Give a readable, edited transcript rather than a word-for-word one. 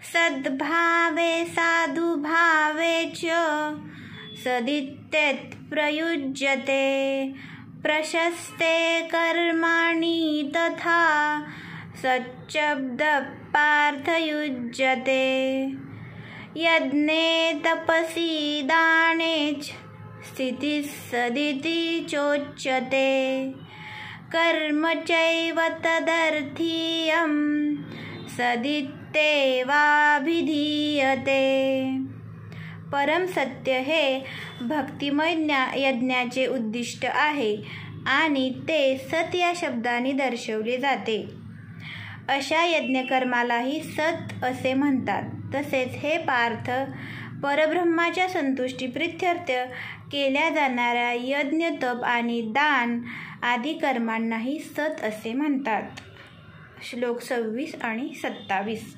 सद्भावे साधुभावे च सदित्येत् प्रयुज्यते प्रशस्ते कर्माणि तथा सच्शब्दः पार्थयुज्यते यज्ञे तपसि दाने च स्थितिः सदिति चोच्यते कर्म चैव तदर्थीयं सदित्येवाभिधीयते। परम सत्य हे भक्तिमय यज्ञाचे उद्दिष्ट आहे आणि ते सत या शब्दाने दर्शवले जाते। अशा यज्ञकर्मालाही सत असे म्हणतात। तसेच हे पार्थ, परब्रह्माच्या संतुष्टीप्रित्यर्थ केल्या जाणाऱ्या यज्ञ, तप आणि दान आदी कर्मांनाही सत असे म्हणतात। श्लोक 26 आणि 27।